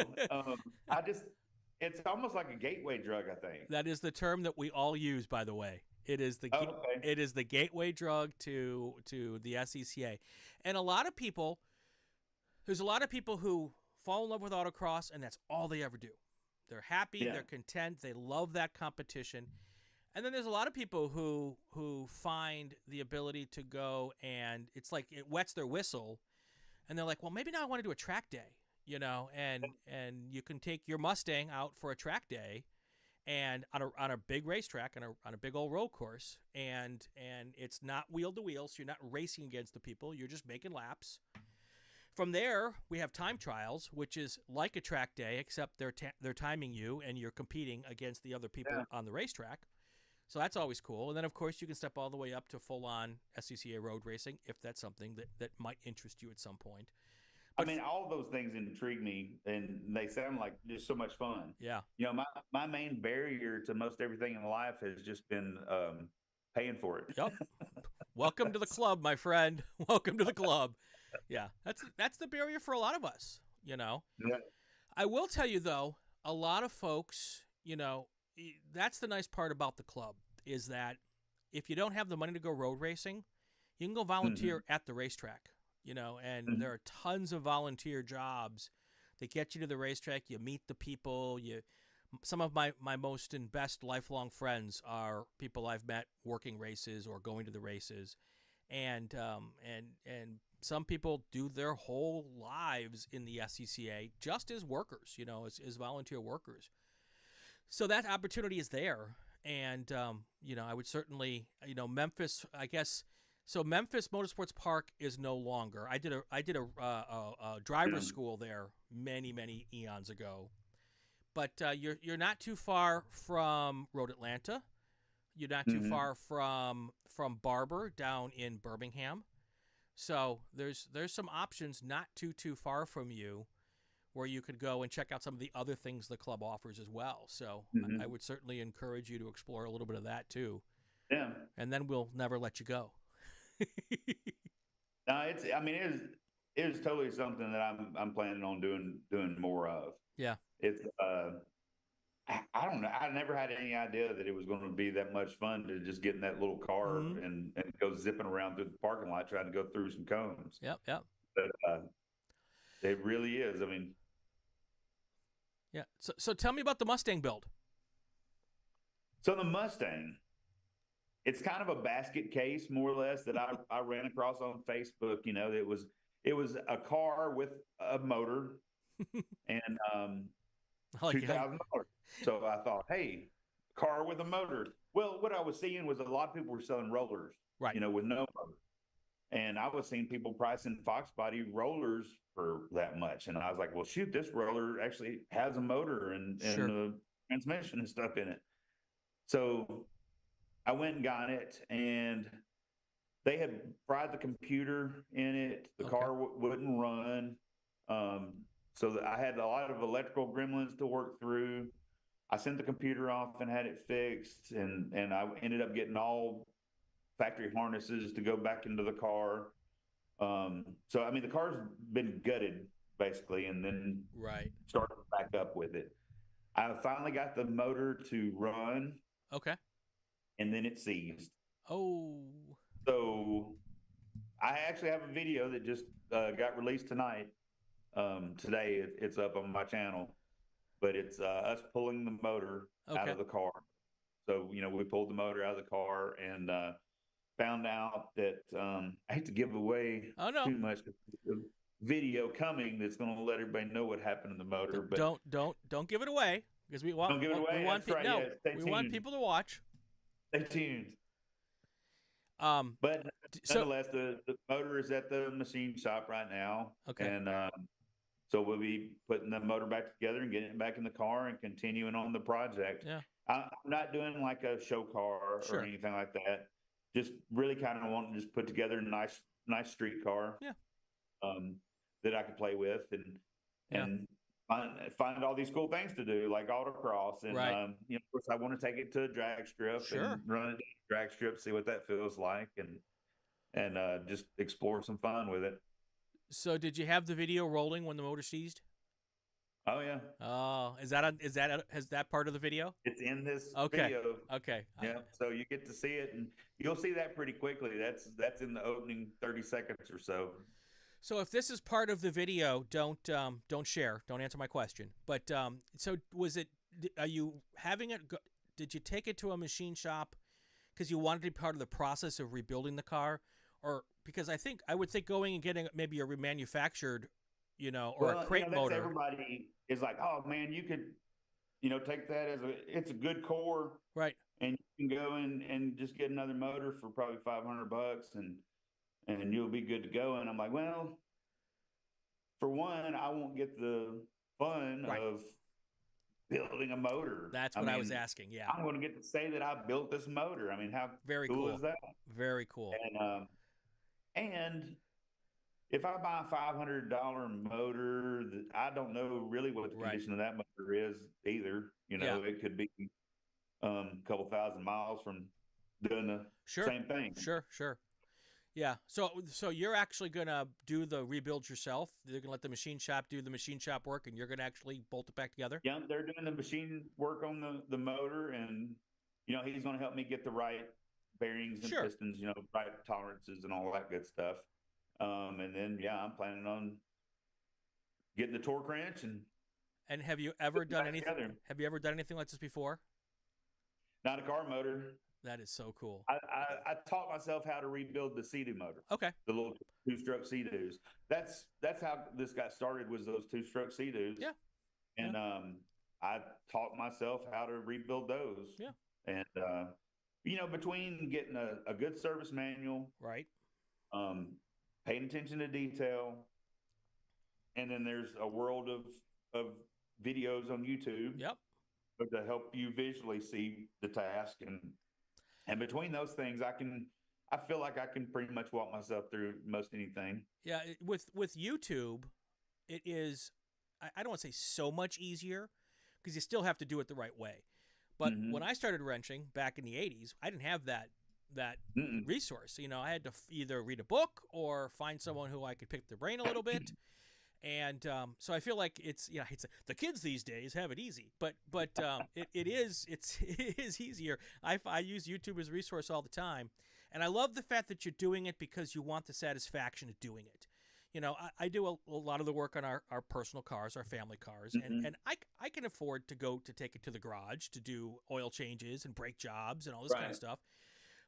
It's almost like a gateway drug, I think. That is the term that we all use, by the way. It is the gateway drug to the SCCA. And there's a lot of people who fall in love with autocross, and that's all they ever do. They're happy, they're content, they love that competition. And then there's a lot of people who find the ability to go, and it's like it wets their whistle, and they're like, well, maybe now I want to do a track day, and you can take your Mustang out for a track day, and on a big racetrack, on a big old road course, and it's not wheel to wheel, so you're not racing against the people, you're just making laps. From there, we have time trials, which is like a track day, except they're timing you, and you're competing against the other people on the racetrack. So that's always cool. And then, of course, you can step all the way up to full-on SCCA road racing if that's something that might interest you at some point. But all of those things intrigue me, and they sound like just so much fun. Yeah. My main barrier to most everything in life has just been paying for it. Yep. Welcome to the club, my friend. Welcome to the club. Yeah, that's the barrier for a lot of us, Yeah. I will tell you, though, a lot of folks, that's the nice part about the club, is that if you don't have the money to go road racing, you can go volunteer at the racetrack, and there are tons of volunteer jobs that get you to the racetrack. You meet the people. Some of my most and best lifelong friends are people I've met working races or going to the races, and some people do their whole lives in the SCCA just as workers, as volunteer workers. So that opportunity is there. And, I would certainly, Memphis, I guess. So Memphis Motorsports Park is no longer. I did a driver's school there many, many eons ago. But you're not too far from Road Atlanta. You're not too far from Barber down in Birmingham. So there's some options not too far from you where you could go and check out some of the other things the club offers as well. So I would certainly encourage you to explore a little bit of that too. Yeah. And then we'll never let you go. No, it is totally something that I'm planning on doing more of. Yeah. It's I don't know. I never had any idea that it was going to be that much fun to just get in that little car and go zipping around through the parking lot trying to go through some cones. Yep. But it really is. Yeah. So tell me about the Mustang build. So the Mustang, it's kind of a basket case, more or less, that I ran across on Facebook. It was a car with a motor and 2,000 dollars. So I thought, hey, car with a motor. Well, what I was seeing was a lot of people were selling rollers, right? With no motor. And I was seeing people pricing Fox body rollers for that much. And I was like, well, shoot, this roller actually has a motor and a transmission and stuff in it. So I went and got it, and they had fried the computer in it. The car wouldn't run. So that I had a lot of electrical gremlins to work through. I sent the computer off and had it fixed, and I ended up getting all factory harnesses to go back into the car. So I mean, the car's been gutted basically, and then Right. started back up with it. I finally got the motor to run, Okay. and then it seized. Oh. So I actually have a video that just got released tonight. Today it's up on my channel, but it's us pulling the motor out Okay. of the car. So, we pulled the motor out of the car and found out that I hate to give away Oh no. too much video coming that's going to let everybody know what happened in the motor. But Don't give it away because we want don't give it away. we want That's right. no Yeah, stay we tuned. want people to watch. Stay tuned. Um. But So nonetheless, the motor is at the machine shop right now. Okay. And so we'll be putting the motor back together and getting it back in the car and continuing on the project. Yeah. I'm not doing like a show car Sure. or anything like that. Just really kind of wanting to just put together a nice street car. Yeah. That I could play with and find all these cool things to do, like autocross. And, Right. of course, I want to take it to a drag strip Sure. and run it at a drag strip, see what that feels like, and just explore some fun with it. So did you have the video rolling when the motor seized? Oh yeah. Oh, is that part of the video? It's in this Okay. video. Okay. Yeah. So you get to see it, and you'll see that pretty quickly. That's in the opening 30 seconds or so. So if this is part of the video, don't share. Don't answer my question. But so was it? Are you having it? Did you take it to a machine shop because you wanted to be part of the process of rebuilding the car, or because I would think going and getting maybe a remanufactured, or a crate motor. Everybody is like, oh man, you could, take that as it's a good core, Right. And you can go in and just get another motor for probably $500 and you'll be good to go. And I'm like, well, for one, I won't get the fun Right. of building a motor. That's what I was asking. Yeah. I'm going to get to say that I built this motor. I mean, how Very cool cool. is that? Very cool. And if I buy a $500 motor, I don't know really what the Right. condition of that motor is either. Yeah. It could be a couple thousand miles from doing the Sure. same thing. Sure. Yeah. So you're actually gonna do the rebuild yourself. They're gonna let the machine shop do the machine shop work, and you're gonna actually bolt it back together. Yeah, they're doing the machine work on the motor, and he's going to help me get the right bearings and Sure. pistons, right tolerances and all that good stuff. And then I'm planning on getting the torque wrench And have you ever done anything? together. Have you ever done anything like this before? Not a car motor. That is so cool. I taught myself how to rebuild the Sea-Doo motor. Okay. The little two-stroke Sea-Doos. That's how this got started, was those two-stroke Sea-Doos. Yeah. And I taught myself how to rebuild those. Yeah. And between getting a good service manual, Right. paying attention to detail, and then there's a world of videos on YouTube. Yep. To help you visually see the task, and between those things, I feel like I can pretty much walk myself through most anything. Yeah. With YouTube, it is. I don't want to say so much easier because you still have to do it the right way. But when I started wrenching back in the 80s, I didn't have that resource. I had to either read a book or find someone who I could pick their brain a little bit. And so I feel like it's the kids these days have it easy, but it is easier. I use YouTube as a resource all the time, and I love the fact that you're doing it because you want the satisfaction of doing it. I do a lot of the work on our personal cars, our family cars, and I can afford to take it to the garage to do oil changes and brake jobs and all this kind of stuff.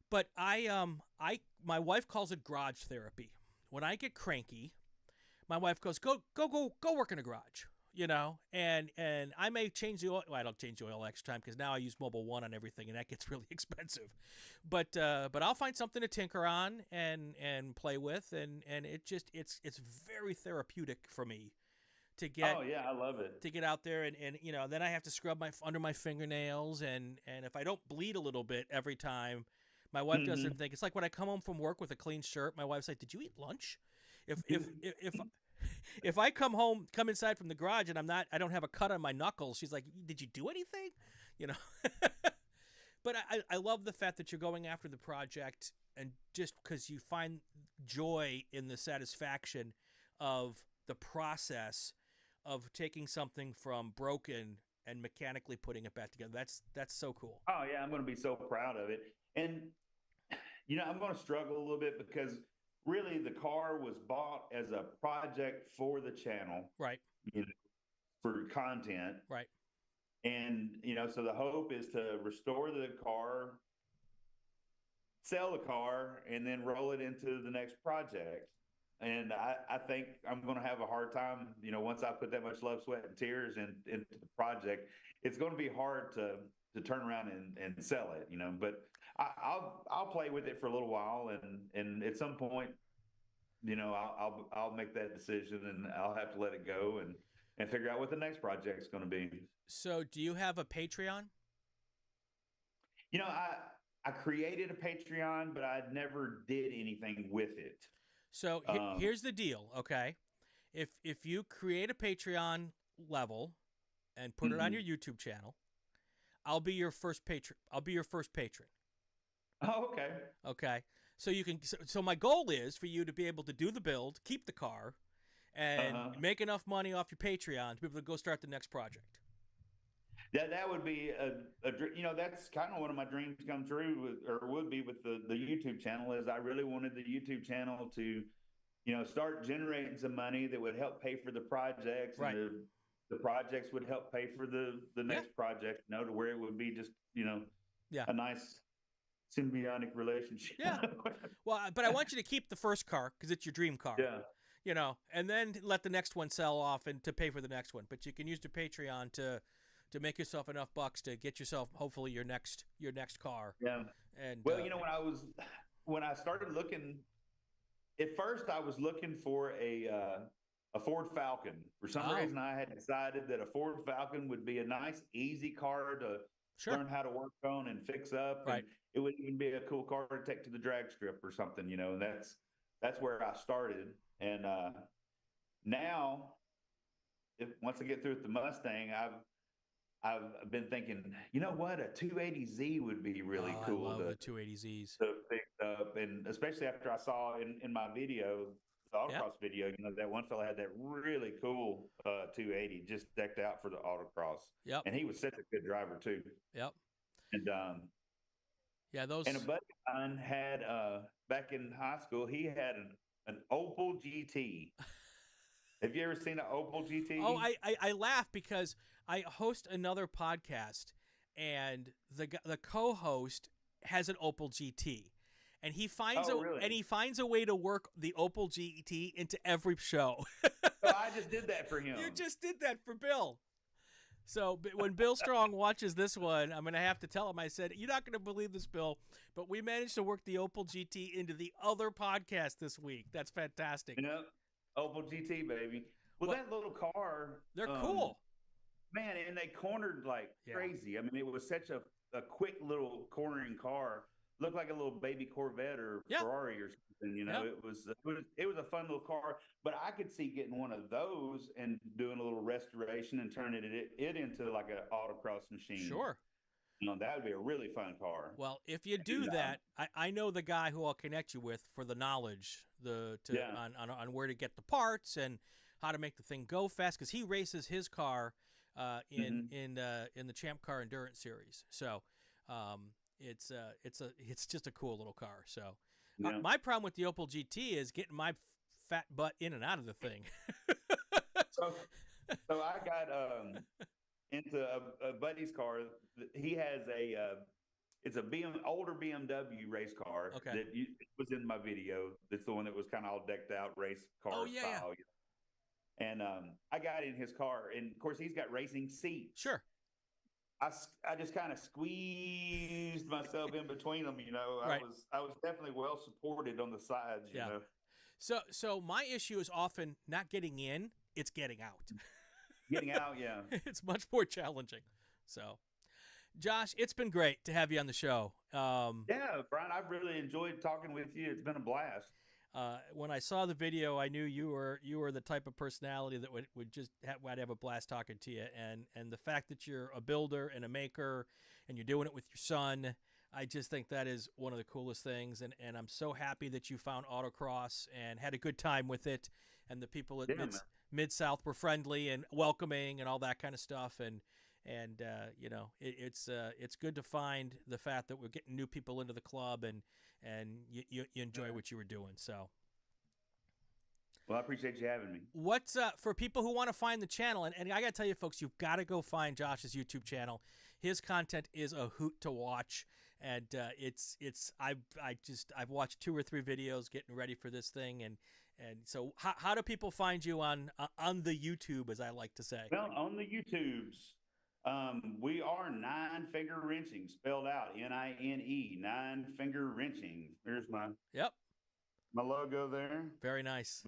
But my wife calls it garage therapy. When I get cranky, my wife goes, go work in a garage, and I may change the oil. Well, I don't change the oil extra time because now I use Mobil 1 on everything, and that gets really expensive. But I'll find something to tinker on and play with, and it's very therapeutic for me to get. Oh yeah, I love it. To get out there and then I have to scrub under my fingernails, and if I don't bleed a little bit every time, my wife doesn't think. It's like when I come home from work with a clean shirt, my wife's like, "Did you eat lunch?" If if I come inside from the garage and I don't have a cut on my knuckles, she's like, "Did you do anything?" You know. But I love the fact that you're going after the project, and just because you find joy in the satisfaction of the process of taking something from broken and mechanically putting it back together. That's so cool. Oh yeah, I'm going to be so proud of it. And I'm going to struggle a little bit because really the car was bought as a project for the channel, right? For content, right? And so the hope is to restore the car, sell the car, and then roll it into the next project. And I think I'm going to have a hard time, once I put that much love, sweat, and tears into the project. It's going to be hard to turn around and sell it, But I'll play with it for a little while, and at some point, I'll make that decision, and I'll have to let it go and figure out what the next project's going to be. So, do you have a Patreon? I created a Patreon, but I never did anything with it. So here's the deal, okay? If you create a Patreon level and put it on your YouTube channel, I'll be your first patron. Oh, okay. Okay. So you can. So my goal is for you to be able to do the build, keep the car, and make enough money off your Patreon to be able to go start the next project. That would be that's kind of one of my dreams come true would be with the YouTube channel. Is I really wanted the YouTube channel to start generating some money that would help pay for the projects, right. And the projects would help pay for the next project, to where it would be just a nice symbiotic relationship. Yeah. Well, but I want you to keep the first car because it's your dream car. Yeah. And then let the next one sell off and to pay for the next one. But you can use the Patreon to make yourself enough bucks to get yourself hopefully your next car. Yeah. And well, when I started looking, at first I was looking for a Ford Falcon. For some reason, I had decided that a Ford Falcon would be a nice, easy car to learn how to work on and fix up. Right. And it would even be a cool car to take to the drag strip or something, and that's where I started. And now, once I get through with the Mustang, I've been thinking, what, a 280Z would be really cool. I love the 280Zs. To pick up, and especially after I saw in my video, the Autocross video, that one fella had that really cool 280 just decked out for the Autocross. Yep. And he was such a good driver too. Yep. And those. And a buddy of mine had back in high school, he had an Opel GT. Have you ever seen an Opel GT? Oh, I laugh because I host another podcast, and the co-host has an Opel GT, and he finds a way to work the Opel GT into every show. Well, I just did that for him. You just did that for Bill. So when Bill Strong watches this one, I'm going to have to tell him, I said, "You're not going to believe this, Bill, but we managed to work the Opel GT into the other podcast this week. That's fantastic." Opel GT, baby. Well, that little car. They're cool. Man, and they cornered like crazy. I mean, it was such a quick little cornering car. Looked like a little baby Corvette or Ferrari or something. It was a fun little car. But I could see getting one of those and doing a little restoration and turning it into like an autocross machine. Sure. That would be a really fun car. Well, if you do that, I know the guy who I'll connect you with for the knowledge, on where to get the parts and how to make the thing go fast, because he races his car in the Champ Car Endurance Series. So it's just a cool little car. So my problem with the Opel GT is getting my fat butt in and out of the thing. So I got into a buddy's car. He has it's older BMW race car that was in my video. It's the one that was kind of all decked out race car style. Yeah. And I got in his car, and of course he's got racing seats. Sure. I just kind of squeezed myself in between them. Right. I was definitely well supported on the sides. You know. So my issue is often not getting in; it's getting out. Getting out, yeah. It's much more challenging. So, Josh, it's been great to have you on the show. Yeah, Brian, I've really enjoyed talking with you. It's been a blast. when I saw the video, I knew you were the type of personality that would just have a blast talking to you. And the fact that you're a builder and a maker, and you're doing it with your son, I just think that is one of the coolest things. And I'm so happy that you found autocross and had a good time with it. And the people at Mid-South were friendly and welcoming and all that kind of stuff. And you know, it's good to find the fact that we're getting new people into the club and you enjoy what you were doing. So, well, I appreciate you having me. What's for people who want to find the channel, and I got to tell you, folks, you've got to go find Josh's YouTube channel. His content is a hoot to watch, and I've watched 2 or 3 videos getting ready for this thing, and so how do people find you on the YouTube, as I like to say? Well, on the YouTubes. We are Nine Finger Wrenching, spelled out Nine, 9 Finger Wrenching. There's my logo there. Very nice.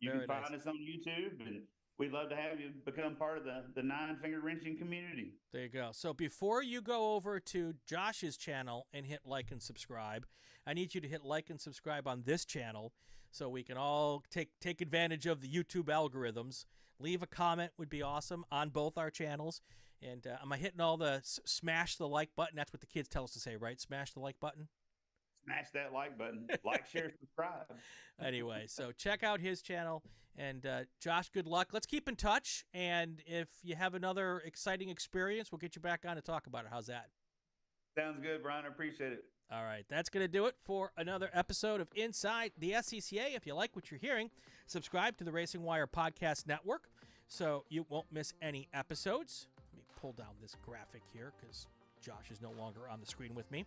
You can find us on YouTube, and we'd love to have you become part of the Nine Finger Wrenching community. There you go. So before you go over to Josh's channel and hit like and subscribe, I need you to hit like and subscribe on this channel so we can all take advantage of the YouTube algorithms. Leave a comment would be awesome on both our channels. And am I hitting all the smash the like button? That's what the kids tell us to say, right? Smash the like button? Smash that like button. Like, share, subscribe. Anyway, so check out his channel. And Josh, good luck. Let's keep in touch. And if you have another exciting experience, we'll get you back on to talk about it. How's that? Sounds good, Brian. I appreciate it. All right. That's going to do it for another episode of Inside the SCCA. If you like what you're hearing, subscribe to the RacingWire Podcast Network so you won't miss any episodes. Let me pull down this graphic here because Josh is no longer on the screen with me.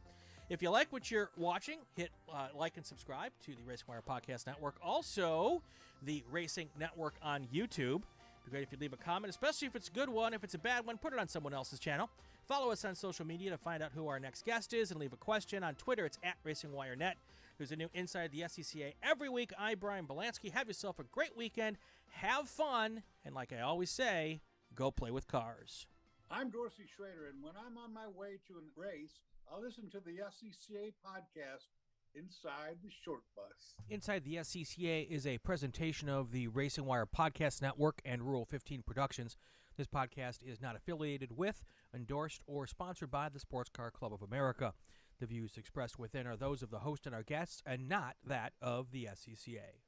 If you like what you're watching, hit like and subscribe to the RacingWire Podcast Network. Also, the Racing Network on YouTube. It'd be great if you leave a comment, especially if it's a good one. If it's a bad one, put it on someone else's channel. Follow us on social media to find out who our next guest is and leave a question. On Twitter, it's @RacingWireNet. There's a new Inside the SCCA every week. I'm Brian Bielanski. Have yourself a great weekend. Have fun. And like I always say, go play with cars. I'm Dorsey Schrader, and when I'm on my way to a race, I'll listen to the SCCA podcast, Inside the Short Bus. Inside the SCCA is a presentation of the RacingWire Podcast Network and Rule 15 Productions. This podcast is not affiliated with, endorsed, or sponsored by the Sports Car Club of America. The views expressed within are those of the host and our guests, and not that of the SCCA.